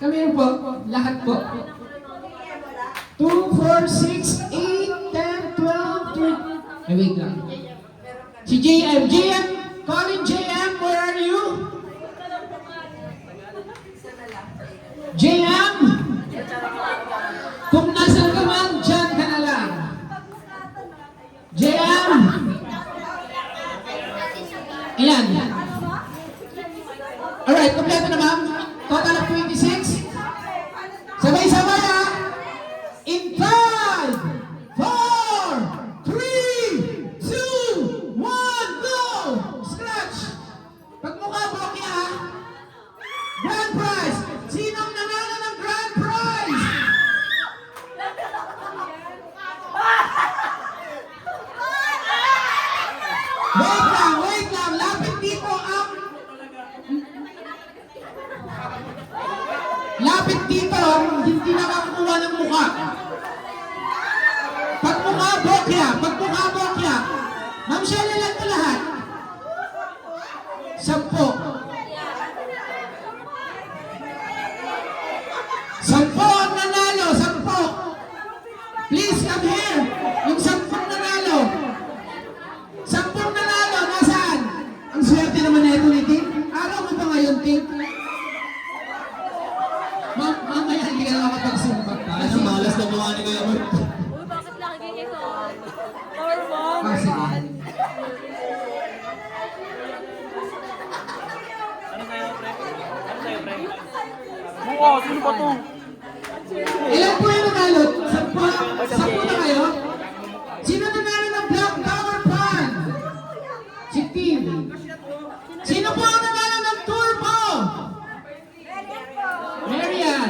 Kami rin po, lahat po. 2, 4, 6, 8, 10, 12, 13. Ay, wait lang. Si JM. JM, Colin JM, where are you? JM! Kung nasan ka man, dyan ka na lang. JM! Ilan? Alright, kompleto na ma'am. Total of 26. Sabay-sabay ha. In 5, 4, 3, 2, 1, go! Scratch! Pagmukha po kaya ha. Grand prize! Sinong nanalo ng grand prize? Wait lang. Lapit dito ang... Lapit dito, hindi nakakuha ng mukha. Pagmukha, bokya. Ma'am Shelly lang ito lahat. 10. 10 ang nanalo, 10. Please come here. Yung 10 nanalo. 10 nanalo, nasaan? Ang swerte naman na ito ni Tim. Araw mo ba ngayon, Tim? Mamaya hindi ka na makapagsimpat pa. Ano malas na mukha ni Kuya Bert? Uy, bakit lagi ito? Or Ah, sige. Mukha, sino ba to? Ilan po yung nanalo? 10 na kayo? Sino nanalo ng Black Tower Pan? Si Tim. Sino po ang nanalo ng Turbo? Marian.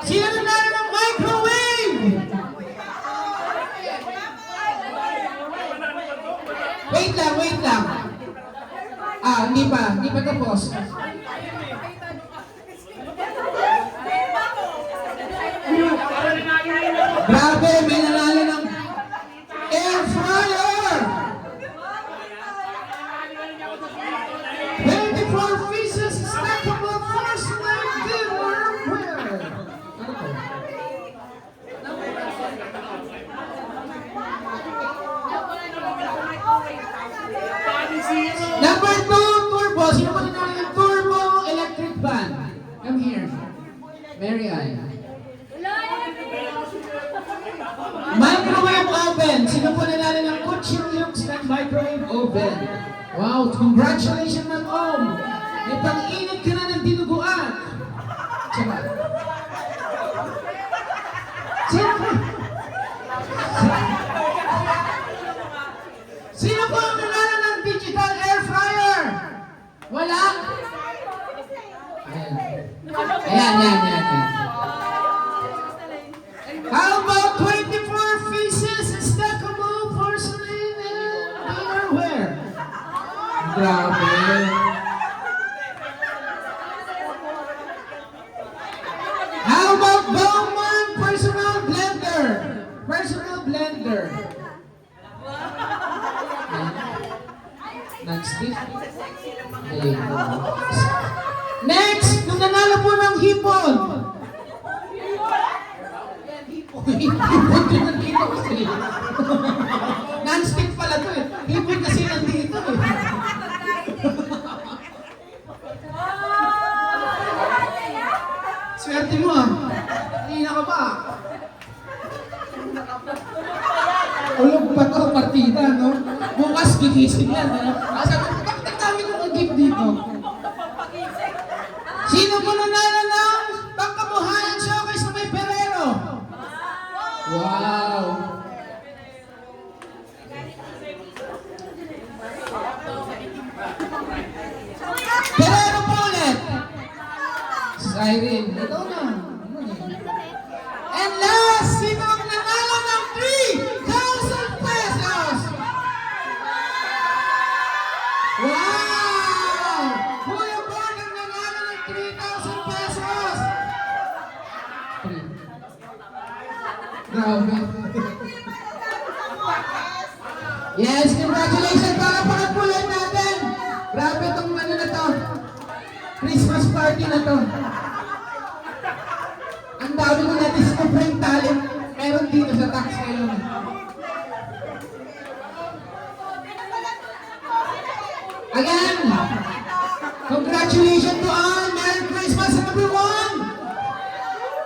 Sino nanalo ng Microwave? Wait lang. Hindi pa tapos. Grabe, may nanalo ng air fryer! 24 pieces stackable porcelain dinnerware! Ano to? Number 2, turbo. Sino po nanalo ng turbo electric fan? Come here. Mary Ann. Microwave oven. Sino po nanalo ng Kuchin Lux ng microwave oven? Wow, congratulations Ma'am Om. May pang-init ka na ng dinuguan. Tsaka. Sino po ang nanalo ng digital air fryer? Wala? Ayan. How about 24 pieces stackable porcelain dinnerware? Grabe. How about Bowman personal blender? Non-stick? Next, nung nanalo po ng hipon. Hipon din nandito kasi. Non-stick pala to eh. Hipon kasi nandito eh. Swerte mo ah. Kanina ka ba? Ulog pa to, partida, no? Bukas gigising yan, no? Sabi ko, bakit ang dami kong nag-gift dito? Sino po nanalo ng pangkabuhayan showcase na may Ferrero? Wow! Ferrero po ulit! Siren, ito na. And last, sino ang nanalo ng 3,000 pesos? Wow! Kuya Born ang nanalo ng 3,000 pesos! Grabe. Yes, congratulations para pakapulan natin. Grabe itong ano na to. Christmas party na to. sabi ko na-discover yung talent meron dito sa tax ngayon. Again, congratulations to all. Merry Christmas everyone.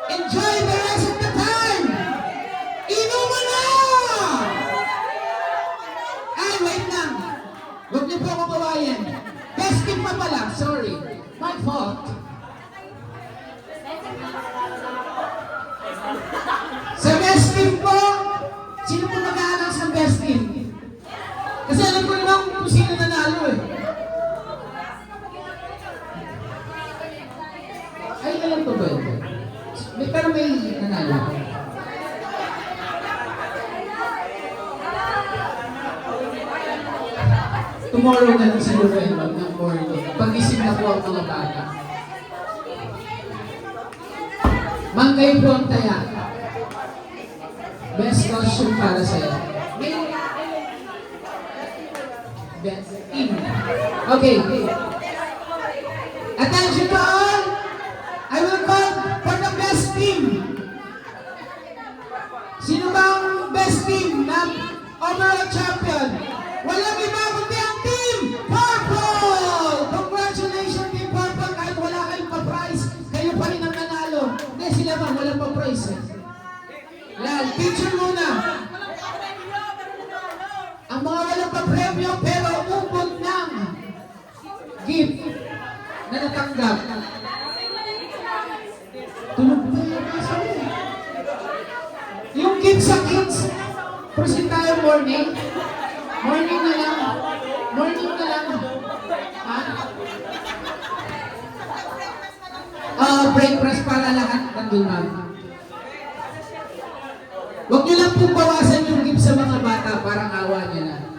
Enjoy the rest of the time. Inuman na! Ay, wait lang. Huwag niyo po ako bawayan. Best tip pa pala. Sorry. My fault. Sa best team po, sino po mag-a-announce ng best team? Kasi alam ko naman kung sino nanalo eh. Ay, alam ko ba ito? Pero may nanalo. Tomorrow na lang siguro yun, ng morning. Pag-isip na po ang mga bata. Manggay po ang taya. Best costume para sa'yo. Best team. Okay. Attention to all. I will call for the best team. Sino bang best team na overall champion? Walang iba kundi ang Team Purple! Congratulations Team Purple! Kahit wala kayong pa-prize, kayo pa rin ang nanalo. Hindi sila ba, walang pa-prize eh. Yan, picture muna. Ang mga walang pa-premyo pero ubod ng gift na natanggap. Tulog ba yung nasa mo? Yung gift sa kids, proceed tayo morning. Morning na lang. Morning na lang. Ha? Breakfast para lahat. Nandun ma'am. Huwag nyo lang pong bawasan yung gift sa mga bata. Parang awa nyo na.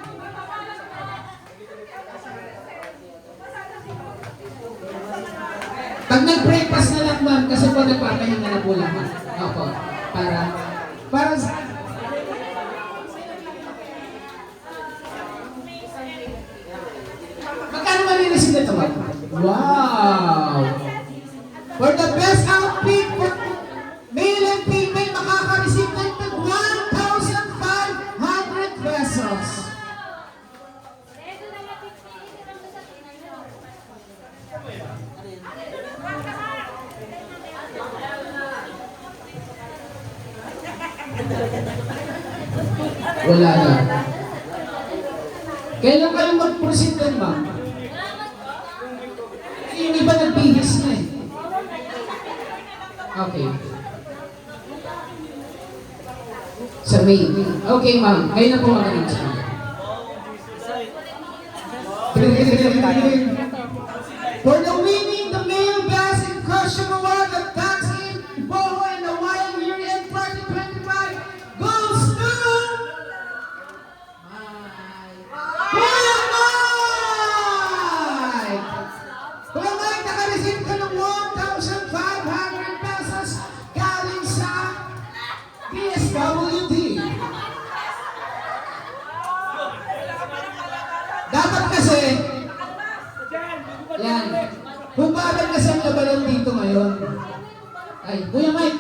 Pag nag-breakfast na lang ma'am, kasi po nagpapahinga na po lahat. Opo. Para magkano marireceive ito ma'am? Wow! For the best outfit for male and female, makaka-receive ng 1,500 pesos. Wala na. Kailan kayo mag-proceed din, ma'am? Yung iba nagbihis na eh. Okay. Sa May. Okay, ma'am. Kayo na po mag-announce. For the winning the male best in costume award of Taxi Boho and the Wild Year End 2025 goes to Kuya Mike! Kuya Mike, naka-receive ka ng 1,500 pesos galing sa DSWD. Dapat kasi yan. Humagal kasi ang labanan dito ngayon. Ay, Kuya Mike.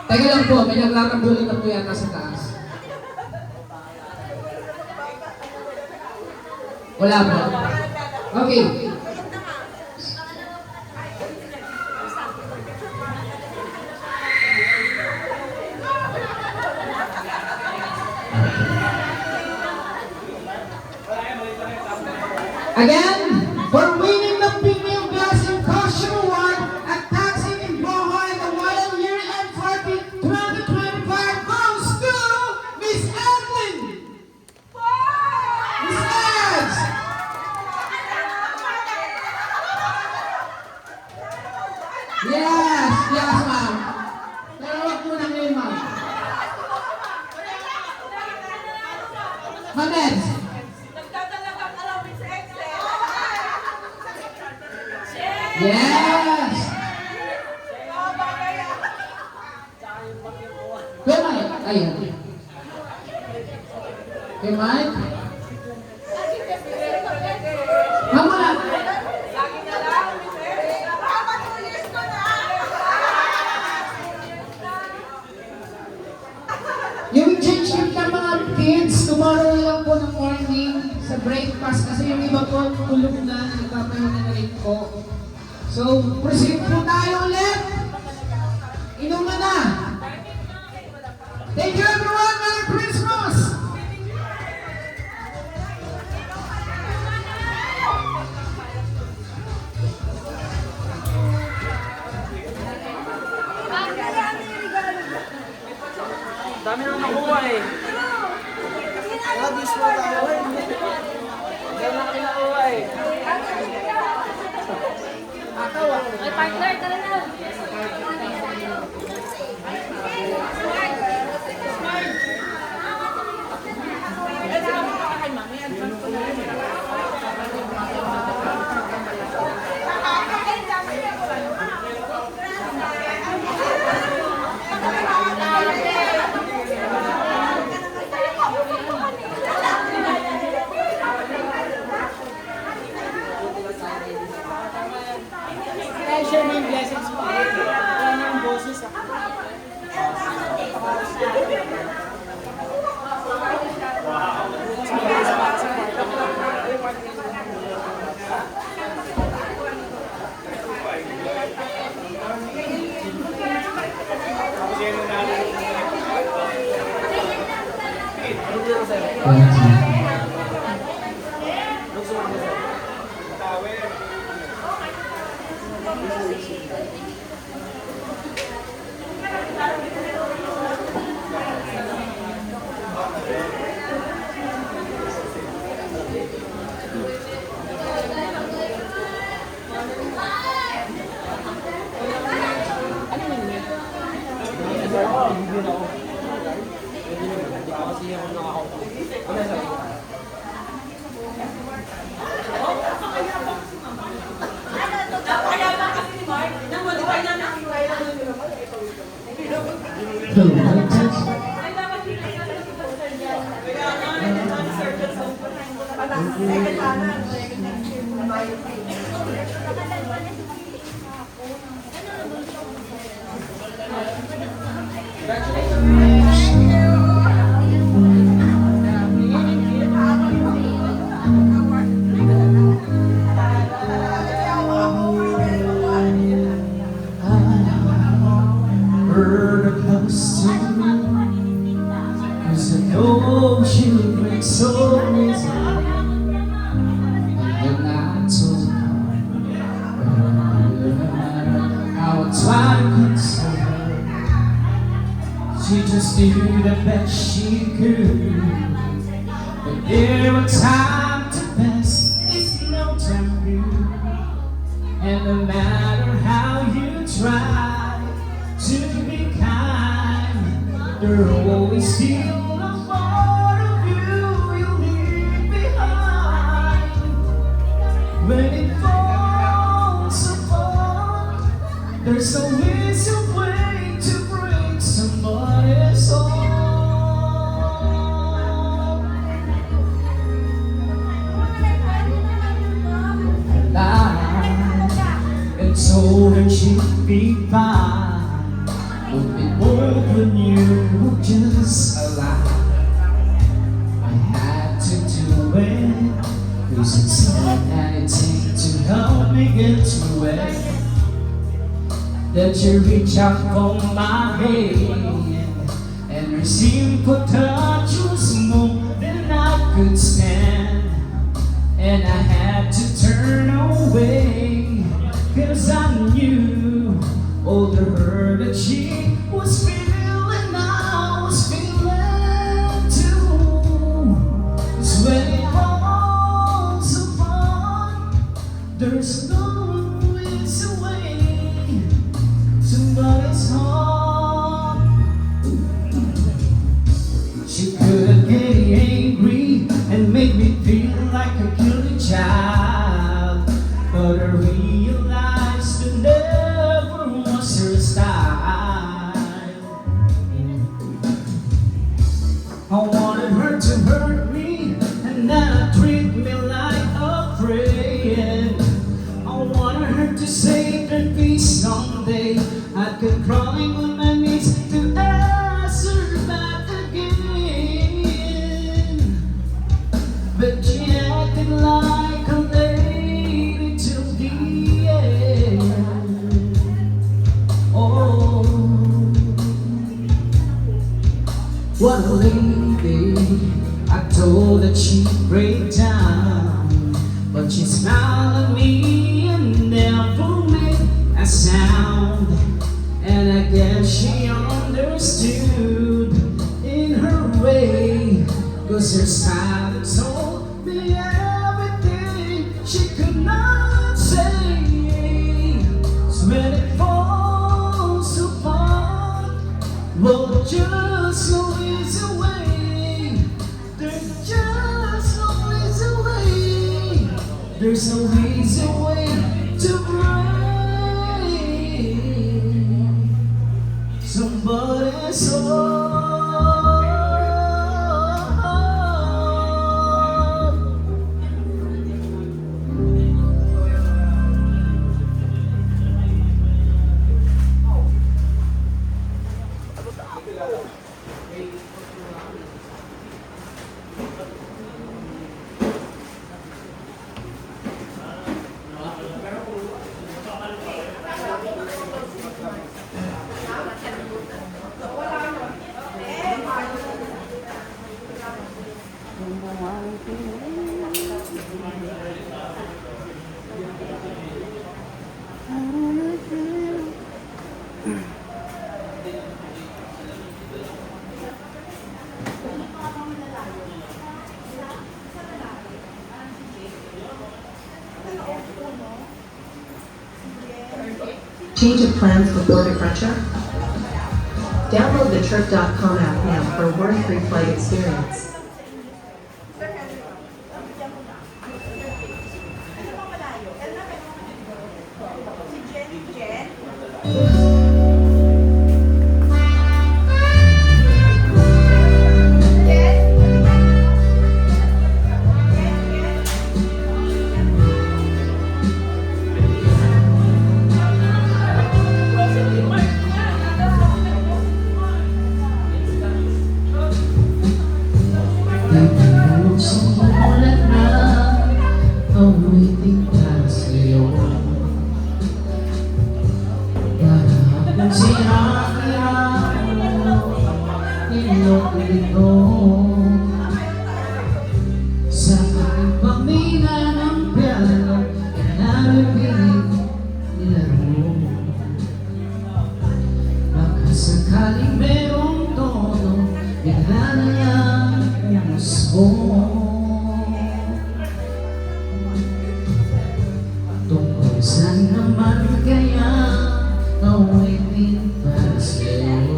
Teka lang po, may naglarambulit na po yata sa taas. Wala po. Okay. Again, for winning the Female Best in Costume Award at Taxi in Boho and the Wild Year End 2025 goes to Miss Evelyn! Miss Edge! Yes, ma'am. Pero wag mo na ngayon, ma'am. Ma'am Edge. Yes! Kuya Mike, ayan. Kuya Mike? Mama! po. So, proceed po tayo ulit. Inuman na. Thank you everyone. Merry Christmas! Dami nang nakuha eh. Labis mo tayo eh. Dami na kami nakuha eh. Ay, partner, tara na. Share mo yung blessings pa. Wala na ang boses ah. Heard a close to me, 'cause I know you make so easy. And I told her how I tried to console her. She just did the best she could. But there were times to pass, it's no time good. And no matter how you try to be kind, there will always still a part of you leave behind. When it falls apart, there's always a way to break somebody's heart. And told her she'd be fine, but it when you were just alive. I had to do it, 'cause it's anything to help me get through it. That you reach out for my hand and receive a touch was more than I could stand. And I had to turn away, 'cause I knew all the hurt that she was feeling, I was feeling too. 'Cause when it falls apart, there's always a way somebody's heart. She could get angry and make me feel like a guilty child, but I realized it never was her style. I wanted her to hurt me and not treat me like a friend. I wanted her to say that peace someday I'd come crawling on my knees to ask her back again. But she acted like a lady till the There's no easy way to break somebody's heart. Change of plans before departure? Download the Trip.com app now for a worry-free flight experience. Sumulat na awitin para sa'yo. Para akong sira-kira mo, inok-ito sa aking pamina ng piano, inarapin nilaro. Baka sakaling merong tono, bigla na lang umusbo. Tungkol saan naman kaya awitin para sa'yo?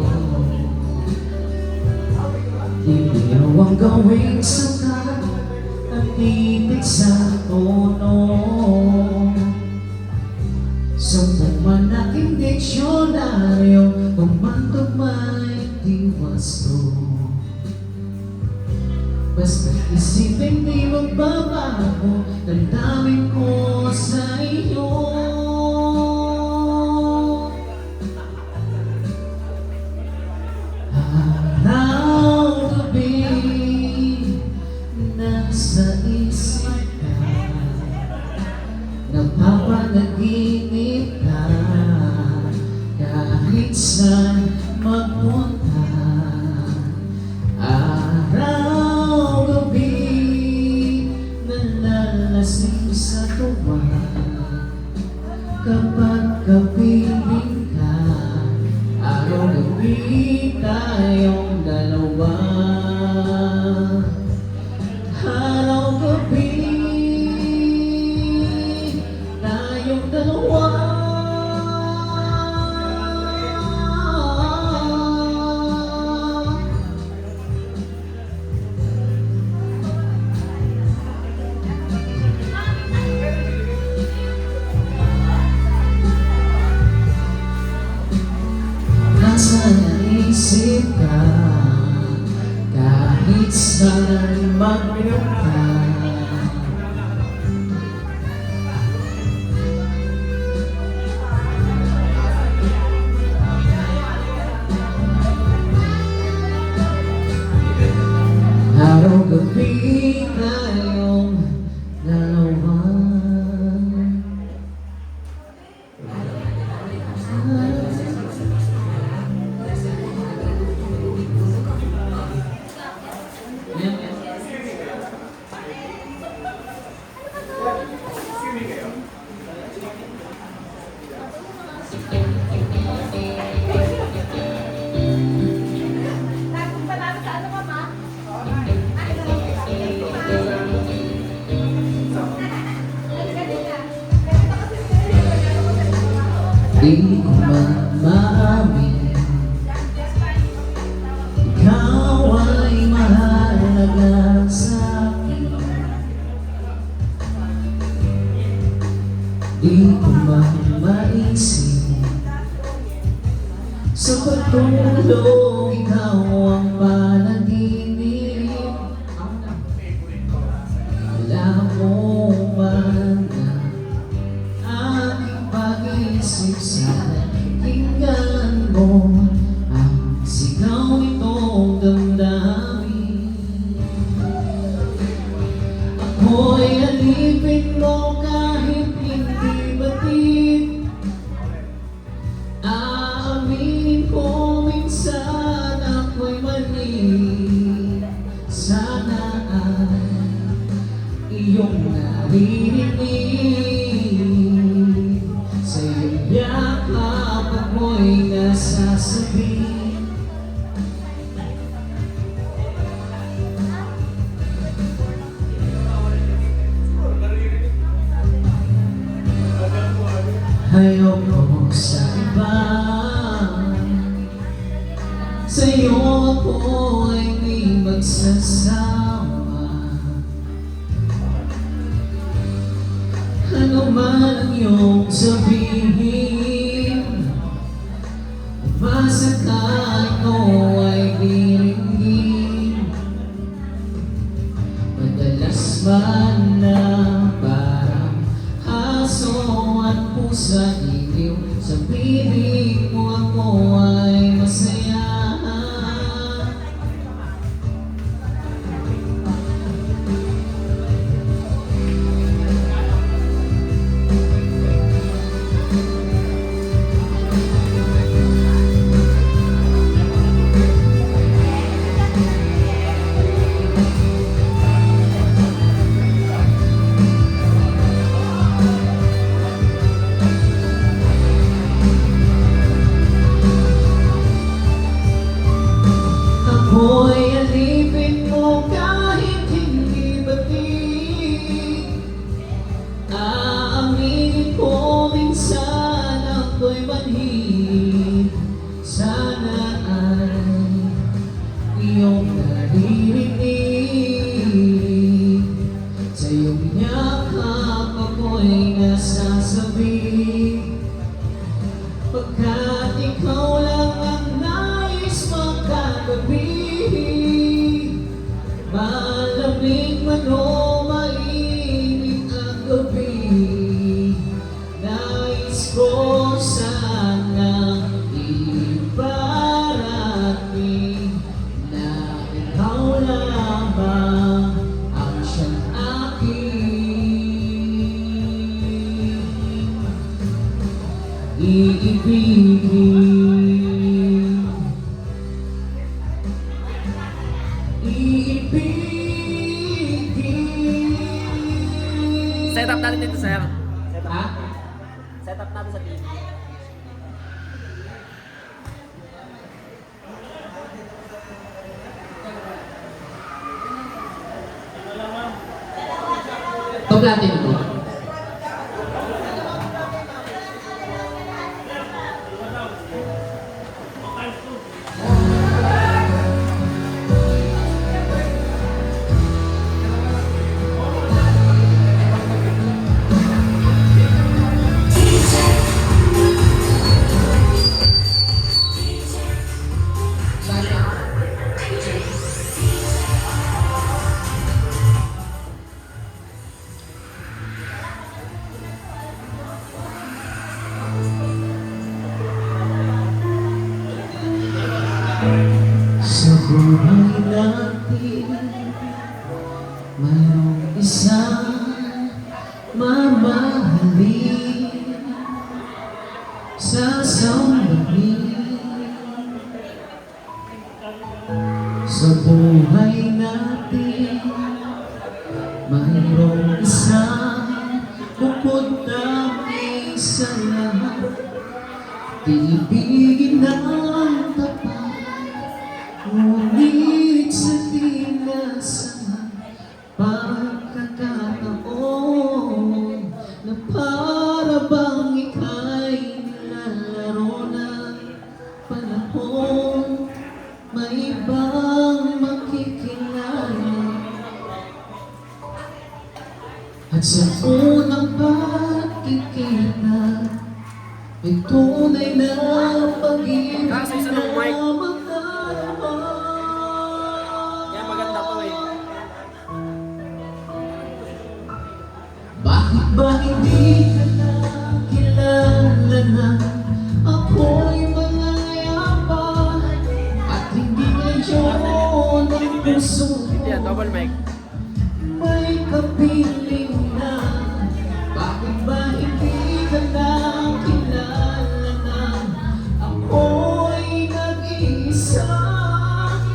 Iliw ang gawing sakat at titig sa tono. Sumbong man aking diksyonaryo, umantog may di wasto. Basta isipin di magbabago, damdamin ko sa iyo. Araw-gabi nasa isip ka, napapanaginip ka, kahit saan magpunta. Araw-gabi nalalasing sa tuwa, kapag kapiling ka, araw-gabi tayong dalawa. Araw-gabi tayong dalawa. Nasa naisip ka, kahit saan magpunta. Araw-gabi tayong dalawa. Di ko man maamin, ikaw ay mahalaga sa akin. Di ko man maisip sa pagtulog, ikaw ang panaginip. Alam mo man na aking pag-isip sa pakinggan mo ang sigaw itong damdamin. Ako'y alipin mo kahit hindi batid. Aaminin ko minsan ako'y mali. Sana ay iyong naririnig. Sa iyong yakap ako'y nasasabi. Ayoko sa iba. Sa'yo ako ay di magsasama. Ano man ang iyong sabihin, umasa ka, ikaw ay diringgin. Madalas man na parang aso at pusa iliw, sa piling mo ako ay masaya. Ako'y alipin mo kahit hindi batid. Aaminin ko minsan ako'y manhid. Sana ay iyong naririnig. Sa iyong yakap ako'y nasasabi. Pagkat ikaw lang ang nais makagabi. Malamig man o mainit ang gabi, nais ko sanang iparating na ikaw lamang ang siyang aking iibigin. Set up natin dito, sir. Ha? Set up natin sa TV. Top natin ito. Sa buhay natin, mayroong isang mamahalin. Sasambahin. Sa buhay natin, mayroong isang bukod namin sa lahat. Ibigin ng tapat, ngunit sa tinasan pagkakataon na para bang ika'y nilalaro ng panahon, may ibang makikilala. At sa unang pagkikita tunay na pag-ibig Kaso isa ng mic. na makarama. Yan, maganda to eh. Bakit ba hindi ka na kilala na ako'y mangyayabang at hindi ngayon ang puso Yeah, mo double mic. may kapiling na? Bakit ba hindi ka na kilala na ako'y nag-iisa?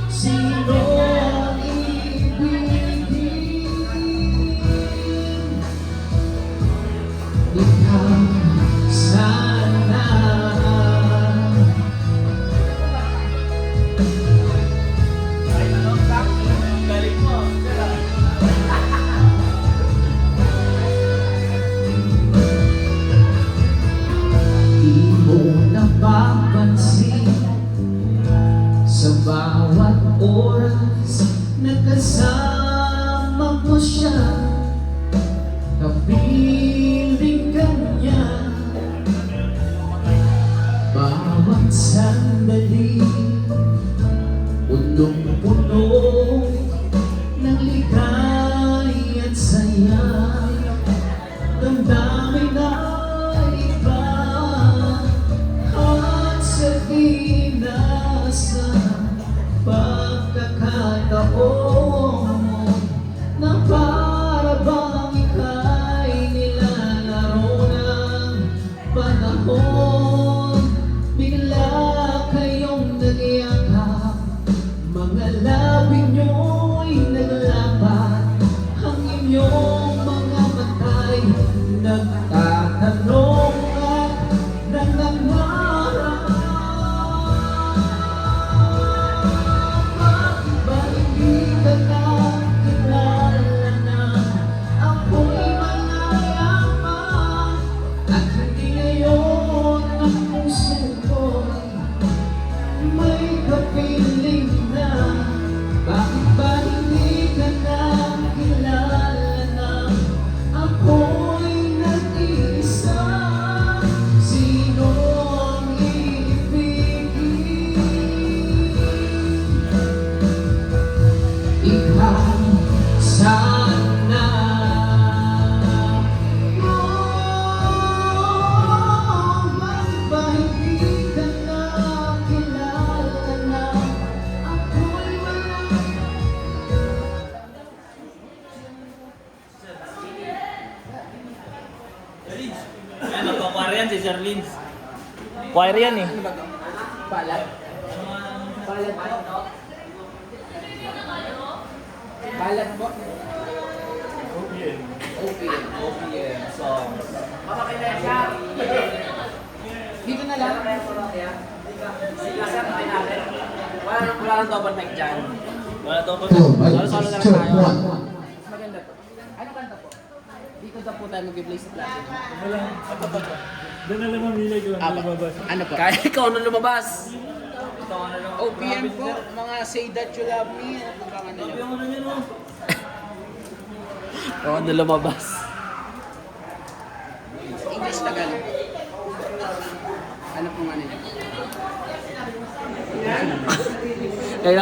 Sino ang ibigin? Ikaw sana. Galing mo. Di mo napapansin sa bawat oras na kasama ko siya, kapiling ka niya. Bawat sandali punong-puno ng ligay at saya, damdamin na iba at sabihin na sa pagkakataon na para bang ika'y nilalaro ng panahon. Bigla kayong nagyakap, mga labi nyo'y naglapat, ang inyong mga mata'y nagtatanong at nangangarap. Bakit ba hindi ka na kilala na ako'y mangyayabang at hindi ngayon ang puso ko'y may kapiling na? Bakit ba hindi ka na kilala na ako'y nag-iisa? Sino ang ibigin? Ikaw sana. Bakit ba hindi ka na kilala na ako'y wala? Ano, choir yan si Sir Lins. Choir yan eh. Balat. Balat po. Balat po. OPM songs. Papakilala siya. Dito na lang. Sila sir, tayo natin. Wala nang double mic dyan. Wala double Two, mic. mic Solo na lang check, tayo. one. Mas maganda po. Ano kanta po? Dito na po tayo mag-play sa platin. Doon na lang mamili ko ang lumabas. Ano po? Kaya ikaw na lumabas. OPM po. Mga Say That You Love Me. Ano po bang ano yun? Ano yun, oh? Ikaw na lumabas. English Tagalog. Ano po ano yun?